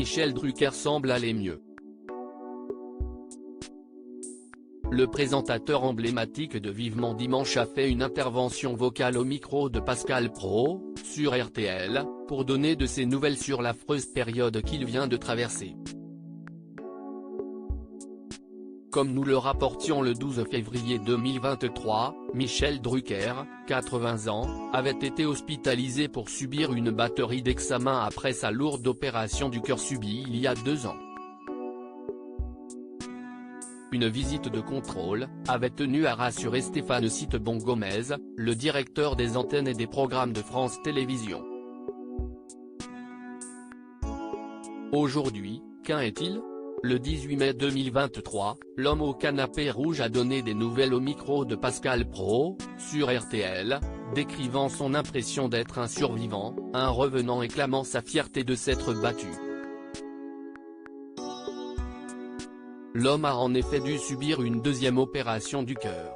Michel Drucker semble aller mieux. Le présentateur emblématique de Vivement Dimanche a fait une intervention vocale au micro de Pascal Praud, sur RTL, pour donner de ses nouvelles sur l'affreuse période qu'il vient de traverser. Comme nous le rapportions le 12 février 2023, Michel Drucker, 80 ans, avait été hospitalisé pour subir une batterie d'examens après sa lourde opération du cœur subie il y a 2 ans. Une visite de contrôle avait tenu à rassurer Stéphane Citebon-Gomez, le directeur des antennes et des programmes de France Télévisions. Aujourd'hui, qu'en est-il ? Le 18 mai 2023, l'homme au canapé rouge a donné des nouvelles au micro de Pascal Praud, sur RTL, décrivant son impression d'être un survivant, un revenant et clamant sa fierté de s'être battu. L'homme a en effet dû subir une deuxième opération du cœur.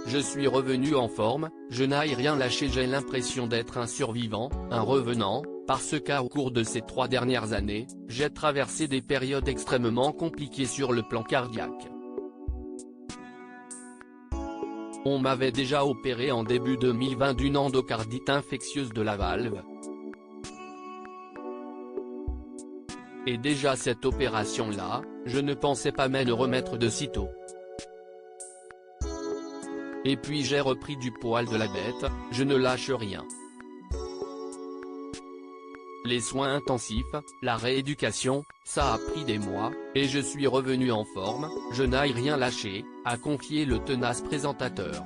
Je suis revenu en forme, je n'ai rien lâché, j'ai l'impression d'être un survivant, un revenant, parce qu'au cours de ces 3 dernières années, j'ai traversé des périodes extrêmement compliquées sur le plan cardiaque. On m'avait déjà opéré en début 2020 d'une endocardite infectieuse de la valve. Et déjà cette opération-là, je ne pensais pas me remettre de sitôt. Et puis j'ai repris du poil de la bête, je ne lâche rien. Les soins intensifs, la rééducation, ça a pris des mois, et je suis revenu en forme, je n'ai rien lâché, a confié le tenace présentateur.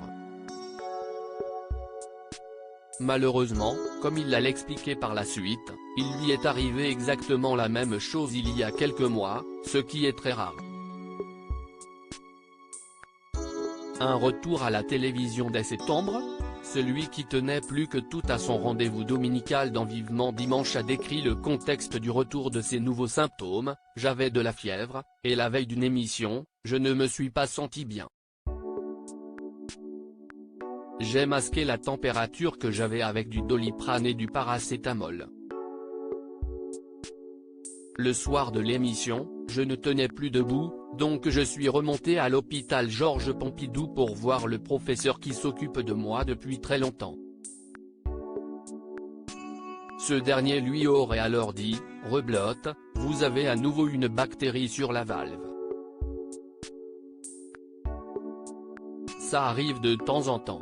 Malheureusement, comme il l'a expliqué par la suite, il lui est arrivé exactement la même chose il y a quelques mois, ce qui est très rare. Un retour à la télévision dès septembre ? Celui qui tenait plus que tout à son rendez-vous dominical dans Vivement Dimanche a décrit le contexte du retour de ces nouveaux symptômes: j'avais de la fièvre, et la veille d'une émission, je ne me suis pas senti bien. J'ai masqué la température que j'avais avec du Doliprane et du paracétamol. Le soir de l'émission, je ne tenais plus debout, donc je suis remonté à l'hôpital Georges Pompidou pour voir le professeur qui s'occupe de moi depuis très longtemps. Ce dernier lui aurait alors dit: « Reblote, vous avez à nouveau une bactérie sur la valve. Ça arrive de temps en temps. »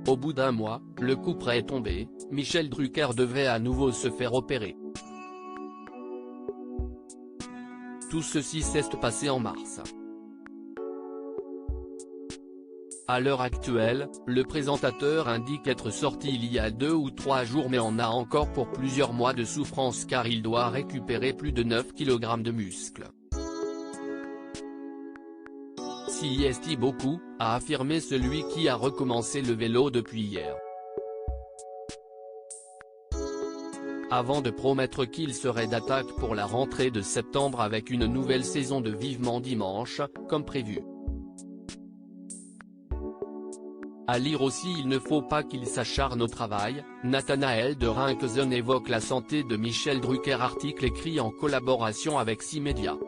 Au bout d'un mois, le coup près est tombé, Michel Drucker devait à nouveau se faire opérer. Tout ceci s'est passé en mars. À l'heure actuelle, le présentateur indique être sorti il y a 2 ou 3 jours mais en a encore pour plusieurs mois de souffrance car il doit récupérer plus de 9 kg de muscles. Si est beaucoup, a affirmé celui qui a recommencé le vélo depuis hier. Avant de promettre qu'il serait d'attaque pour la rentrée de septembre avec une nouvelle saison de Vivement Dimanche, comme prévu. À lire aussi: il ne faut pas qu'il s'acharne au travail, Nathanaël de Rincquesen évoque la santé de Michel Drucker, article écrit en collaboration avec 6 médias.